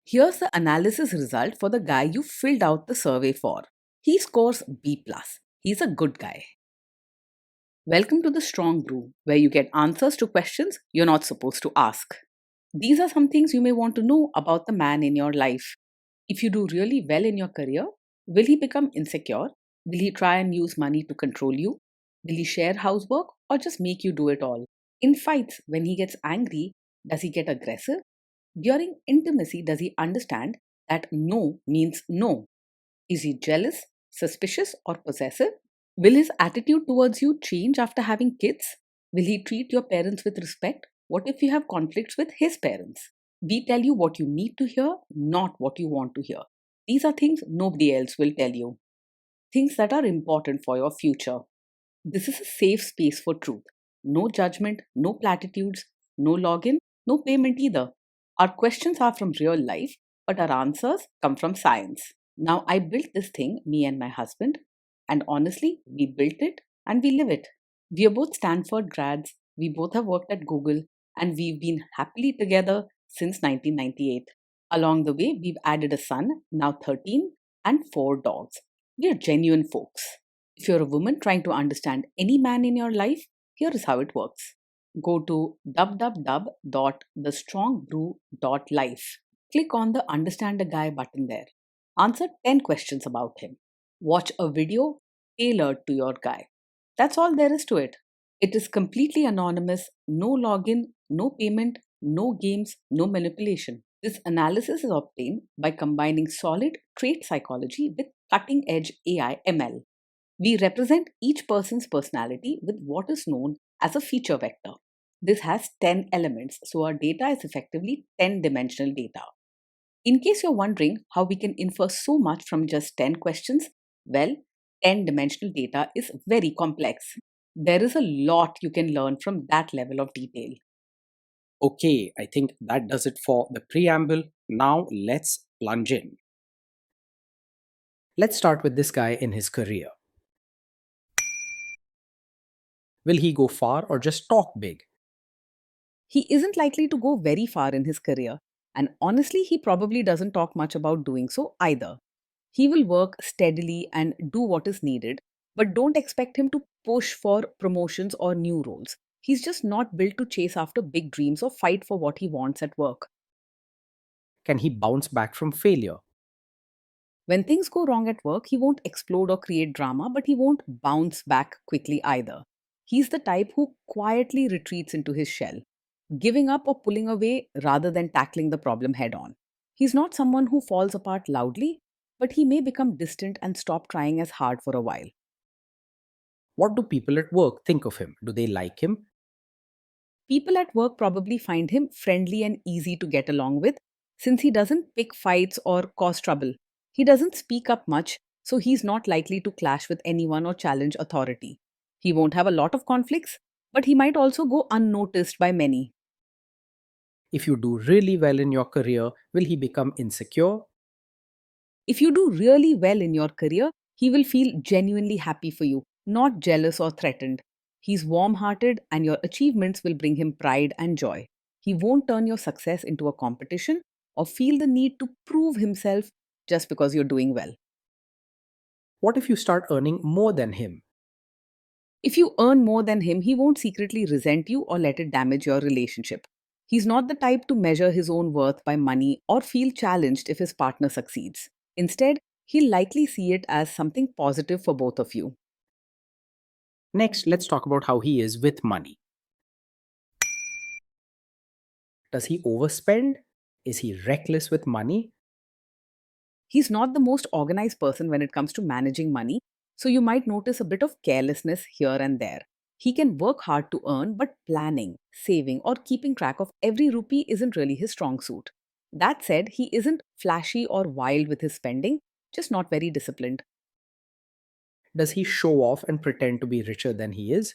Here's the analysis result for the guy you filled out the survey for. He scores B+. He's a good guy. Welcome to the Strong Brew, where you get answers to questions you're not supposed to ask. These are some things you may want to know about the man in your life. If you do really well in your career, will he become insecure? Will he try and use money to control you? Will he share housework or just make you do it all? In fights, when he gets angry, does he get aggressive? During intimacy, does he understand that no means no? Is he jealous, suspicious, or possessive? Will his attitude towards you change after having kids? Will he treat your parents with respect? What if you have conflicts with his parents? We tell you what you need to hear, not what you want to hear. These are things nobody else will tell you. Things that are important for your future. This is a safe space for truth. No judgment, no platitudes, no login, no payment either. Our questions are from real life, but our answers come from science. Now, I built this thing, me and my husband, and honestly, we built it and we live it. We are both Stanford grads, we both have worked at Google, and we've been happily together since 1998. Along the way, we've added a son, now 13, and 4 dogs. We are genuine folks. If you're a woman trying to understand any man in your life, here is how it works. Go to www.thestrongbrew.life. Click on the Understand a Guy button there. Answer 10 questions about him. Watch a video tailored to your guy. That's all there is to it. It is completely anonymous, no login, no payment, no games, no manipulation. This analysis is obtained by combining solid trait psychology with cutting edge AI ML. We represent each person's personality with what is known as a feature vector. This has 10 elements, so our data is effectively 10-dimensional data. In case you're wondering how we can infer so much from just 10 questions, well, 10-dimensional data is very complex. There is a lot you can learn from that level of detail. Okay, I think that does it for the preamble. Now let's plunge in. Let's start with this guy in his career. Will he go far or just talk big? He isn't likely to go very far in his career, and honestly, he probably doesn't talk much about doing so either. He will work steadily and do what is needed, but don't expect him to push for promotions or new roles. He's just not built to chase after big dreams or fight for what he wants at work. Can he bounce back from failure? When things go wrong at work, he won't explode or create drama, but he won't bounce back quickly either. He's the type who quietly retreats into his shell, giving up or pulling away rather than tackling the problem head on. He's not someone who falls apart loudly, but he may become distant and stop trying as hard for a while. What do people at work think of him? Do they like him? People at work probably find him friendly and easy to get along with since he doesn't pick fights or cause trouble. He doesn't speak up much, so he's not likely to clash with anyone or challenge authority. He won't have a lot of conflicts, but he might also go unnoticed by many. If you do really well in your career, will he become insecure? If you do really well in your career, he will feel genuinely happy for you, not jealous or threatened. He's warm hearted, and your achievements will bring him pride and joy. He won't turn your success into a competition or feel the need to prove himself just because you're doing well. What if you start earning more than him? If you earn more than him, he won't secretly resent you or let it damage your relationship. He's not the type to measure his own worth by money or feel challenged if his partner succeeds. Instead, he'll likely see it as something positive for both of you. Next, let's talk about how he is with money. Does he overspend? Is he reckless with money? He's not the most organized person when it comes to managing money, so you might notice a bit of carelessness here and there. He can work hard to earn, but planning, saving, or keeping track of every rupee isn't really his strong suit. That said, he isn't flashy or wild with his spending, just not very disciplined. Does he show off and pretend to be richer than he is?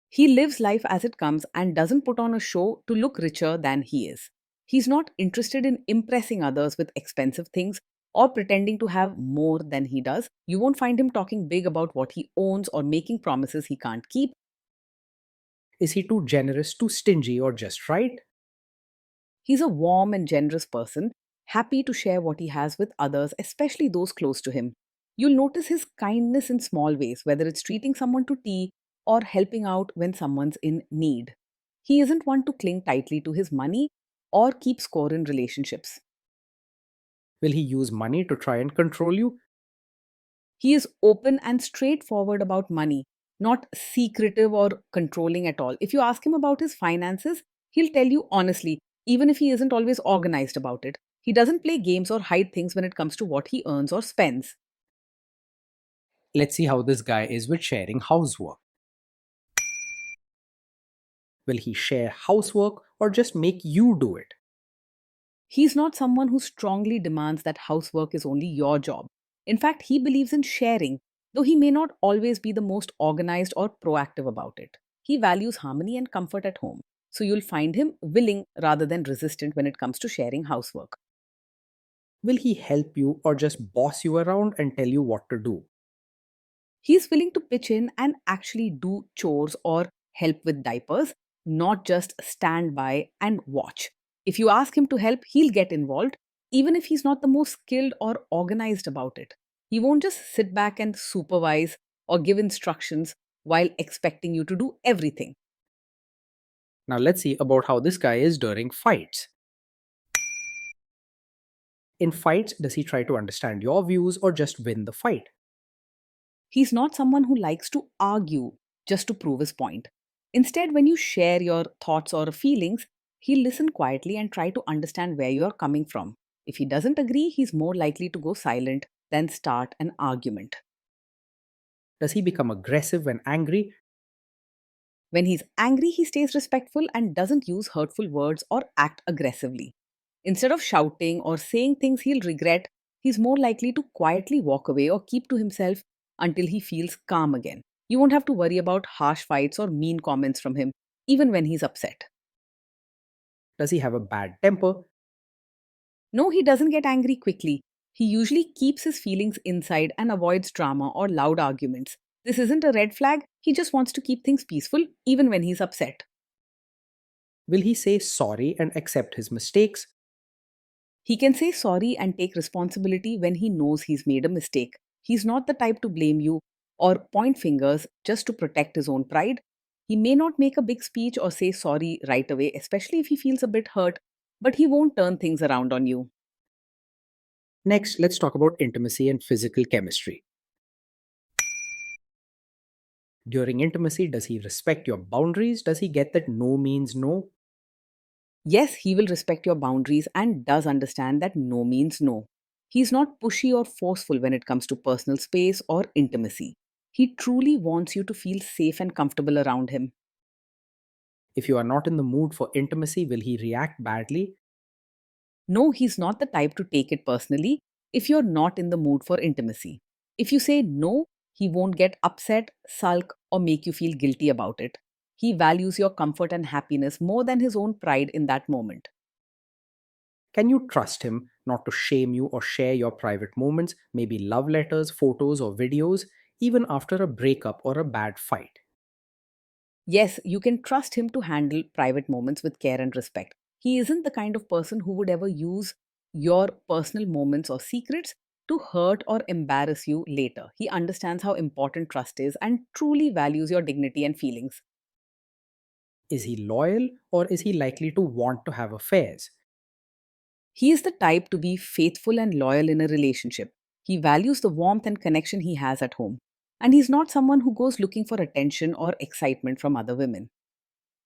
He lives life as it comes and doesn't put on a show to look richer than he is. He's not interested in impressing others with expensive things or pretending to have more than he does. You won't find him talking big about what he owns or making promises he can't keep. Is he too generous, too stingy, or just right? He's a warm and generous person, happy to share what he has with others, especially those close to him. You'll notice his kindness in small ways, whether it's treating someone to tea or helping out when someone's in need. He isn't one to cling tightly to his money or keep score in relationships. Will he use money to try and control you? He is open and straightforward about money, not secretive or controlling at all. If you ask him about his finances, he'll tell you honestly, even if he isn't always organized about it. He doesn't play games or hide things when it comes to what he earns or spends. Let's see how this guy is with sharing housework. Will he share housework or just make you do it? He's not someone who strongly demands that housework is only your job. In fact, he believes in sharing, though he may not always be the most organized or proactive about it. He values harmony and comfort at home, so you'll find him willing rather than resistant when it comes to sharing housework. Will he help you or just boss you around and tell you what to do? He's willing to pitch in and actually do chores or help with diapers, not just stand by and watch. If you ask him to help, he'll get involved, even if he's not the most skilled or organized about it. He won't just sit back and supervise or give instructions while expecting you to do everything. Now let's see about how this guy is during fights. In fights, does he try to understand your views or just win the fight? He's not someone who likes to argue just to prove his point. Instead, when you share your thoughts or feelings, he'll listen quietly and try to understand where you're coming from. If he doesn't agree, he's more likely to go silent than start an argument. Does he become aggressive when angry? When he's angry, he stays respectful and doesn't use hurtful words or act aggressively. Instead of shouting or saying things he'll regret, he's more likely to quietly walk away or keep to himself until he feels calm again. You won't have to worry about harsh fights or mean comments from him, even when he's upset. Does he have a bad temper? No, he doesn't get angry quickly. He usually keeps his feelings inside and avoids drama or loud arguments. This isn't a red flag, he just wants to keep things peaceful, even when he's upset. Will he say sorry and accept his mistakes? He can say sorry and take responsibility when he knows he's made a mistake. He's not the type to blame you or point fingers just to protect his own pride. He may not make a big speech or say sorry right away, especially if he feels a bit hurt, but he won't turn things around on you. Next, let's talk about intimacy and physical chemistry. During intimacy, does he respect your boundaries? Does he get that no means no? Yes, he will respect your boundaries and does understand that no means no. He's not pushy or forceful when it comes to personal space or intimacy. He truly wants you to feel safe and comfortable around him. If you are not in the mood for intimacy, will he react badly? No, he's not the type to take it personally if you're not in the mood for intimacy. If you say no, he won't get upset, sulk, or make you feel guilty about it. He values your comfort and happiness more than his own pride in that moment. Can you trust him not to shame you or share your private moments, maybe love letters, photos, or videos, even after a breakup or a bad fight? Yes, you can trust him to handle private moments with care and respect. He isn't the kind of person who would ever use your personal moments or secrets to hurt or embarrass you later. He understands how important trust is and truly values your dignity and feelings. Is he loyal or is he likely to want to have affairs? He is the type to be faithful and loyal in a relationship. He values the warmth and connection he has at home. And he's not someone who goes looking for attention or excitement from other women.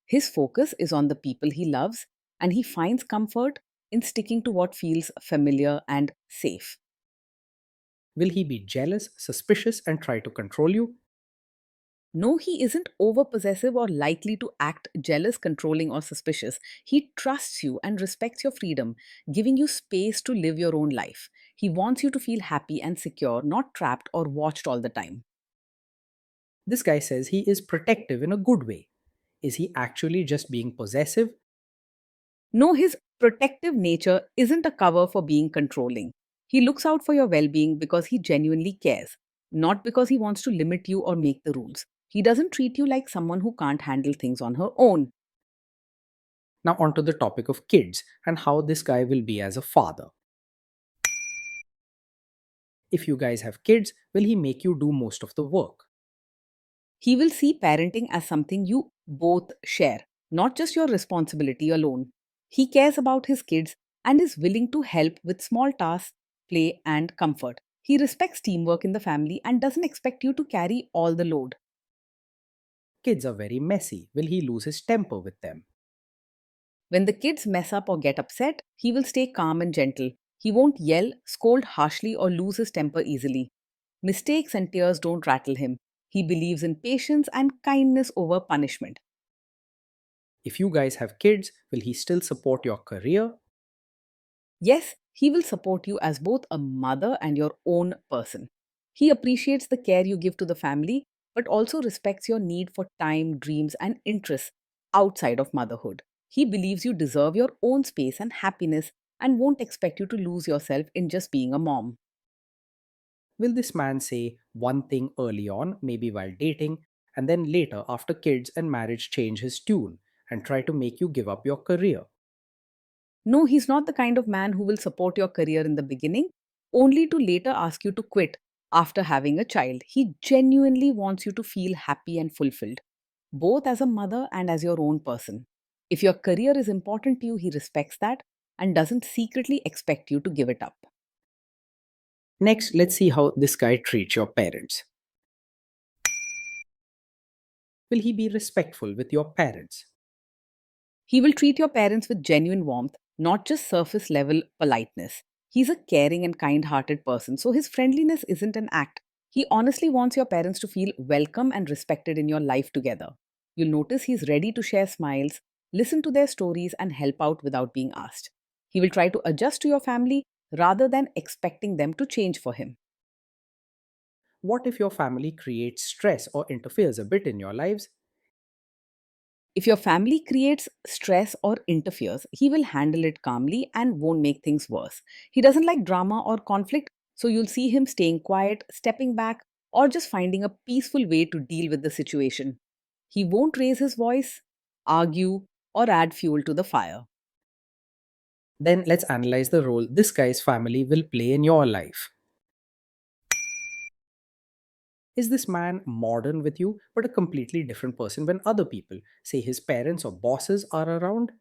His focus is on the people he loves, and he finds comfort in sticking to what feels familiar and safe. Will he be jealous, suspicious, and try to control you? No, he isn't over possessive or likely to act jealous, controlling, or suspicious. He trusts you and respects your freedom, giving you space to live your own life. He wants you to feel happy and secure, not trapped or watched all the time. This guy says he is protective in a good way. Is he actually just being possessive? No, his protective nature isn't a cover for being controlling. He looks out for your well being because he genuinely cares, not because he wants to limit you or make the rules. He doesn't treat you like someone who can't handle things on her own. Now, onto the topic of kids and how this guy will be as a father. If you guys have kids, will he make you do most of the work? He will see parenting as something you both share, not just your responsibility alone. He cares about his kids and is willing to help with small tasks, play, and comfort. He respects teamwork in the family and doesn't expect you to carry all the load. Kids are very messy. Will he lose his temper with them? When the kids mess up or get upset, he will stay calm and gentle. He won't yell, scold harshly, or lose his temper easily. Mistakes and tears don't rattle him. He believes in patience and kindness over punishment. If you guys have kids, will he still support your career? Yes, he will support you as both a mother and your own person. He appreciates the care you give to the family, but also respects your need for time, dreams, and interests outside of motherhood. He believes you deserve your own space and happiness and won't expect you to lose yourself in just being a mom. Will this man say one thing early on, maybe while dating, and then later, after kids and marriage, change his tune and try to make you give up your career? No, he's not the kind of man who will support your career in the beginning, only to later ask you to quit after having a child. He genuinely wants you to feel happy and fulfilled, both as a mother and as your own person. If your career is important to you, he respects that and doesn't secretly expect you to give it up. Next, let's see how this guy treats your parents. Will he be respectful with your parents? He will treat your parents with genuine warmth, not just surface level politeness. He's a caring and kind hearted person, so his friendliness isn't an act. He honestly wants your parents to feel welcome and respected in your life together. You'll notice he's ready to share smiles, listen to their stories, and help out without being asked. He will try to adjust to your family rather than expecting them to change for him. What if your family creates stress or interferes a bit in your lives? If your family creates stress or interferes, he will handle it calmly and won't make things worse. He doesn't like drama or conflict, so you'll see him staying quiet, stepping back, or just finding a peaceful way to deal with the situation. He won't raise his voice, argue, or add fuel to the fire. Then let's analyze the role this guy's family will play in your life. Is this man modern with you, but a completely different person when other people, say his parents or bosses, are around?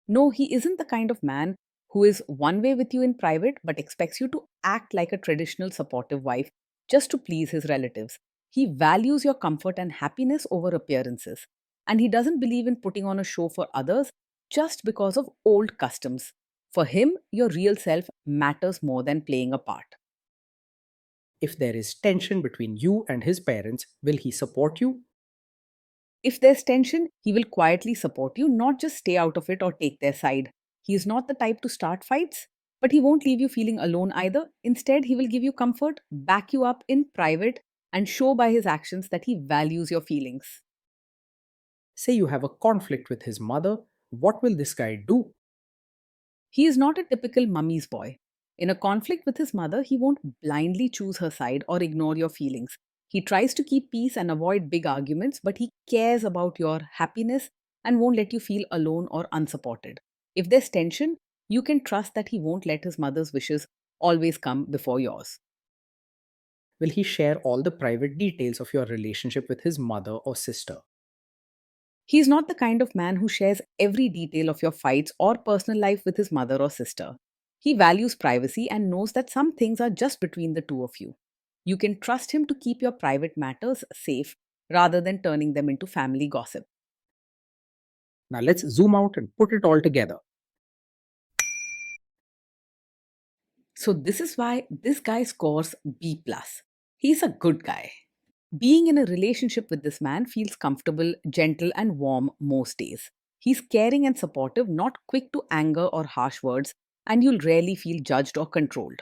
No, he isn't the kind of man who is one way with you in private but expects you to act like a traditional supportive wife just to please his relatives. He values your comfort and happiness over appearances, and he doesn't believe in putting on a show for others just because of old customs. For him, your real self matters more than playing a part. If there is tension between you and his parents, will he support you? If there's tension, he will quietly support you, not just stay out of it or take their side. He is not the type to start fights, but he won't leave you feeling alone either. Instead, he will give you comfort, back you up in private, and show by his actions that he values your feelings. Say you have a conflict with his mother, what will this guy do? He is not a typical mummy's boy. In a conflict with his mother, he won't blindly choose her side or ignore your feelings. He tries to keep peace and avoid big arguments, but he cares about your happiness and won't let you feel alone or unsupported. If there's tension, you can trust that he won't let his mother's wishes always come before yours. Will he share all the private details of your relationship with his mother or sister? He is not the kind of man who shares every detail of your fights or personal life with his mother or sister. He values privacy and knows that some things are just between the two of you. You can trust him to keep your private matters safe rather than turning them into family gossip. Now let's zoom out and put it all together. So this is why this guy scores B+. He's a good guy. Being in a relationship with this man feels comfortable, gentle, and warm most days. He's caring and supportive, not quick to anger or harsh words, and you'll rarely feel judged or controlled.